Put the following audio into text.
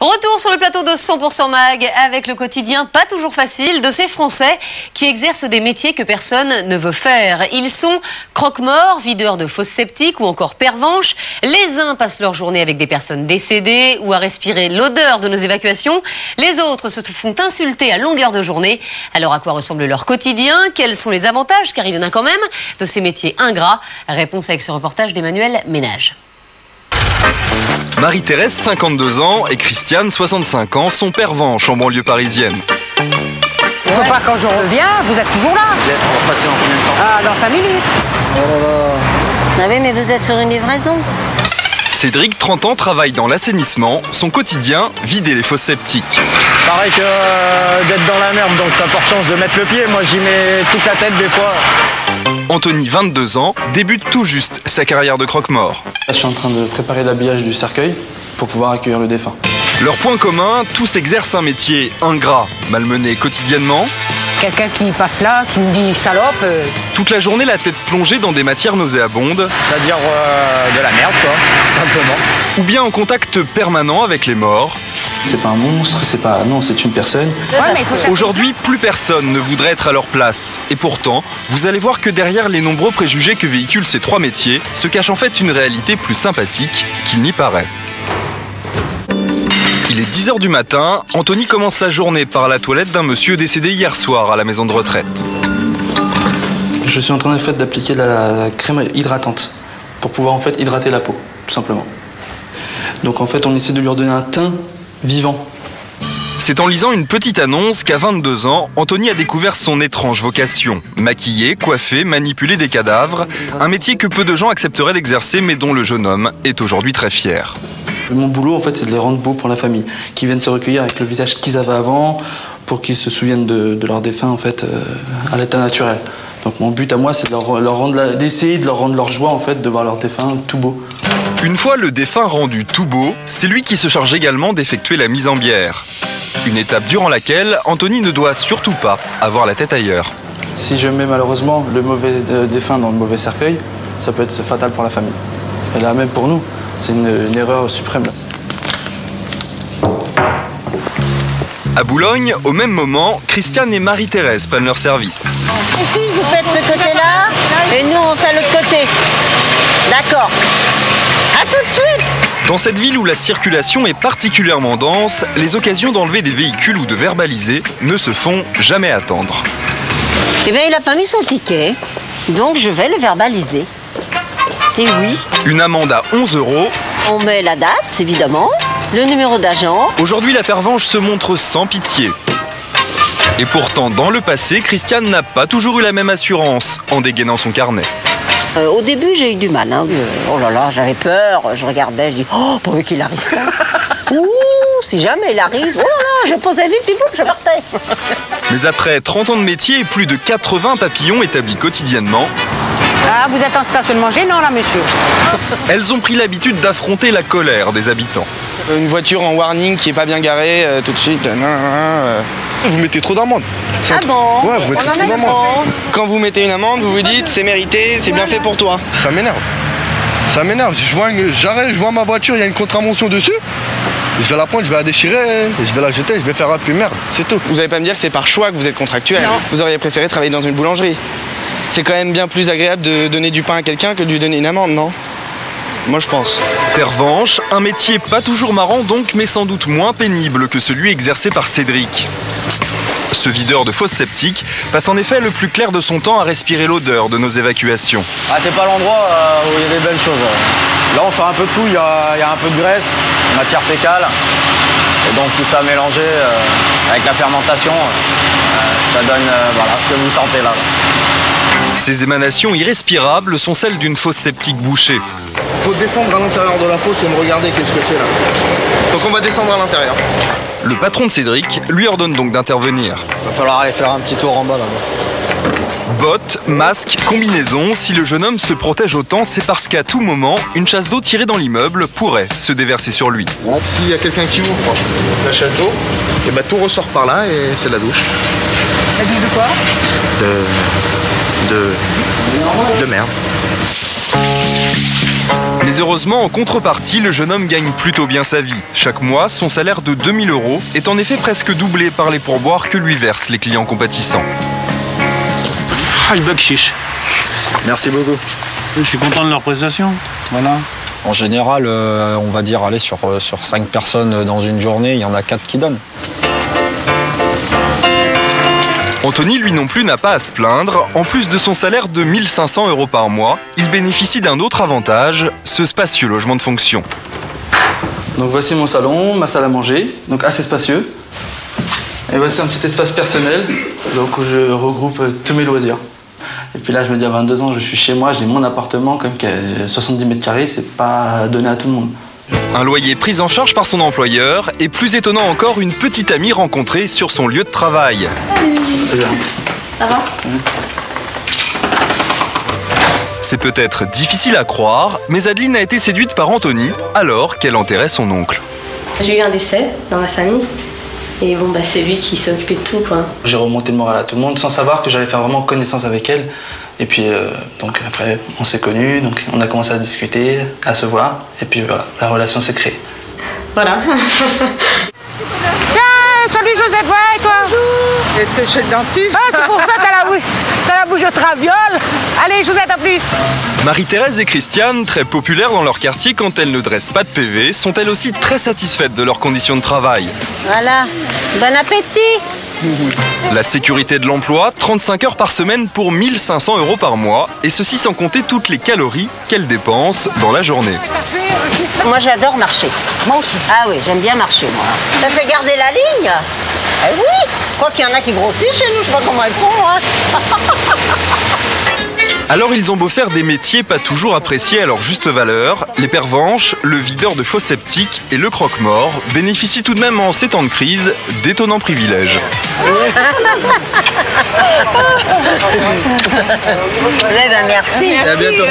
Retour sur le plateau de 100% Mag avec le quotidien pas toujours facile de ces Français qui exercent des métiers que personne ne veut faire. Ils sont croque-morts, videurs de fosses septiques ou encore pervenches. Les uns passent leur journée avec des personnes décédées ou à respirer l'odeur de nos évacuations. Les autres se font insulter à longueur de journée. Alors à quoi ressemble leur quotidien? Quels sont les avantages, car il y en a quand même, de ces métiers ingrats? Réponse avec ce reportage d'Emmanuel Ménage. Marie-Thérèse, 52 ans, et Christiane, 65 ans, sont pervenches en banlieue parisienne. Il ne faut pas quand je reviens, vous êtes toujours là. Vous êtes pour passer en combien de temps? Ah, dans 5 minutes. Oh là là. Ah oui, mais vous êtes sur une livraison. Cédric, 30 ans, travaille dans l'assainissement. Son quotidien, vider les fosses septiques. Pareil que d'être dans la merde, donc ça porte chance de mettre le pied. Moi, j'y mets toute la tête des fois. Anthony, 22 ans, débute tout juste sa carrière de croque-mort. Je suis en train de préparer l'habillage du cercueil pour pouvoir accueillir le défunt. Leur point commun, tous exercent un métier ingrat, malmené quotidiennement. Quelqu'un qui passe là, qui me dit salope. Toute la journée, la tête plongée dans des matières nauséabondes. C'est-à-dire de la merde, quoi, simplement. Ou bien en contact permanent avec les morts. C'est pas un monstre, c'est pas... Non, c'est une personne. Ouais, mais il faut Aujourd'hui, plus personne ne voudrait être à leur place. Et pourtant, vous allez voir que derrière les nombreux préjugés que véhiculent ces trois métiers, se cache en fait une réalité plus sympathique qu'il n'y paraît. Il est 10 h du matin, Anthony commence sa journée par la toilette d'un monsieur décédé hier soir à la maison de retraite. Je suis en train d'appliquer la crème hydratante pour pouvoir en fait hydrater la peau, tout simplement. Donc en fait, on essaie de lui redonner un teint vivant. C'est en lisant une petite annonce qu'à 22 ans, Anthony a découvert son étrange vocation. Maquiller, coiffer, manipuler des cadavres, un métier que peu de gens accepteraient d'exercer mais dont le jeune homme est aujourd'hui très fier. Mon boulot, en fait, c'est de les rendre beaux pour la famille, qui viennent se recueillir avec le visage qu'ils avaient avant, pour qu'ils se souviennent de leur défunt, en fait, à l'état naturel. Donc mon but à moi, c'est d'essayer de leur rendre leur joie, en fait, de voir leur défunt tout beau. Une fois le défunt rendu tout beau, c'est lui qui se charge également d'effectuer la mise en bière. Une étape durant laquelle Anthony ne doit surtout pas avoir la tête ailleurs. Si je mets malheureusement le mauvais défunt dans le mauvais cercueil, ça peut être fatal pour la famille. Et là, même pour nous, c'est une erreur suprême. À Boulogne, au même moment, Christiane et Marie-Thérèse prennent leur service. Les filles, vous faites ce côté-là et nous, on fait l'autre côté. D'accord. À tout de suite. Dans cette ville où la circulation est particulièrement dense, les occasions d'enlever des véhicules ou de verbaliser ne se font jamais attendre. Eh bien, il n'a pas mis son ticket, donc je vais le verbaliser. Et oui. Une amende à 11 €. On met la date, évidemment, le numéro d'agent. Aujourd'hui, la pervenche se montre sans pitié. Et pourtant, dans le passé, Christiane n'a pas toujours eu la même assurance en dégainant son carnet. Au début, j'ai eu du mal. Hein. Oh là là, j'avais peur. Je regardais, je dis, oh, pourvu qu'il arrive pas. Ouh, si jamais il arrive, oh là là, je posais vite, puis boum, je partais. Mais après 30 ans de métier et plus de 80 papillons établis quotidiennement, Ah, vous êtes en stationnement gênant là, monsieur. elles ont pris l'habitude d'affronter la colère des habitants. Une voiture en warning qui est pas bien garée, tout de suite. Vous mettez trop d'amende. Ah bon? Ouais, vous mettez On en trop a une d'amende. grande. Quand vous mettez une amende, vous vous dites c'est mérité, c'est bien fait pour toi. Ça m'énerve. Ça m'énerve. J'arrête, je vois ma voiture, il y a une contravention dessus. Je vais la prendre, je vais la déchirer, et je vais la jeter, je vais faire appeler merde. C'est tout. Vous allez pas me dire que c'est par choix que vous êtes contractuel. Non. Vous auriez préféré travailler dans une boulangerie. C'est quand même bien plus agréable de donner du pain à quelqu'un que de lui donner une amende, non? Moi, je pense. Pervenche, un métier pas toujours marrant donc, mais sans doute moins pénible que celui exercé par Cédric. Ce videur de fosses septiques passe en effet le plus clair de son temps à respirer l'odeur de nos évacuations. Ah, c'est pas l'endroit où il y a des belles choses. Là, on fait un peu de tout. Il y a un peu de graisse, matière fécale. Et donc, tout ça mélangé avec la fermentation, ça donne voilà, ce que vous sentez là. Ces émanations irrespirables sont celles d'une fosse septique bouchée. Il faut descendre à l'intérieur de la fosse et me regarder qu'est-ce que c'est là. Donc, on va descendre à l'intérieur. Le patron de Cédric lui ordonne donc d'intervenir. Il va falloir aller faire un petit tour en bas là-bas. Bottes, masques, combinaisons, si le jeune homme se protège autant, c'est parce qu'à tout moment, une chasse d'eau tirée dans l'immeuble pourrait se déverser sur lui. Là, s'il y a quelqu'un qui ouvre la chasse d'eau, et bah, tout ressort par là et c'est la douche. La douche de quoi? De merde. Mais heureusement, en contrepartie, le jeune homme gagne plutôt bien sa vie. Chaque mois, son salaire de 2000 € est en effet presque doublé par les pourboires que lui versent les clients compatissants. Merci beaucoup. Je suis content de leur prestation. Voilà. En général, on va dire, allez, sur 5 personnes dans une journée, il y en a 4 qui donnent. Anthony, lui non plus, n'a pas à se plaindre. En plus de son salaire de 1500 € par mois, il bénéficie d'un autre avantage, ce spacieux logement de fonction. Donc voici mon salon, ma salle à manger, donc assez spacieux. Et voici un petit espace personnel, donc où je regroupe tous mes loisirs. Et puis là, je me dis, à 22 ans, je suis chez moi, j'ai mon appartement, comme qui a 70 mètres carrés, c'est pas donné à tout le monde. Un loyer pris en charge par son employeur et plus étonnant encore, une petite amie rencontrée sur son lieu de travail. Ça va? C'est peut-être difficile à croire, mais Adeline a été séduite par Anthony alors qu'elle enterrait son oncle. J'ai eu un décès dans ma famille et bon bah c'est lui qui s'est occupé de tout quoi. J'ai remonté le moral à tout le monde sans savoir que j'allais faire vraiment connaissance avec elle. Et puis donc après on s'est connus, donc on a commencé à discuter, à se voir et puis voilà, la relation s'est créée. Voilà. Salut Josette, ouais, et toi? T'es chez le dentiste. Ah, c'est pour ça que t'as la bouche de traviole. Allez, Josette, à plus. Marie-Thérèse et Christiane, très populaires dans leur quartier quand elles ne dressent pas de PV, sont elles aussi très satisfaites de leurs conditions de travail. Voilà, bon appétit. La sécurité de l'emploi, 35 heures par semaine pour 1500 € par mois, et ceci sans compter toutes les calories qu'elles dépensent dans la journée. Moi, j'adore marcher. Moi aussi. Ah oui, j'aime bien marcher, moi. Ça fait garder la ligne. Eh oui, je crois qu'il y en a qui grossissent chez nous, je sais pas comment elles font, hein. Alors ils ont beau faire des métiers pas toujours appréciés à leur juste valeur, les pervenches, le videur de fosses septiques et le croque-mort bénéficient tout de même en ces temps de crise d'étonnants privilèges. Eh ben merci. À bientôt.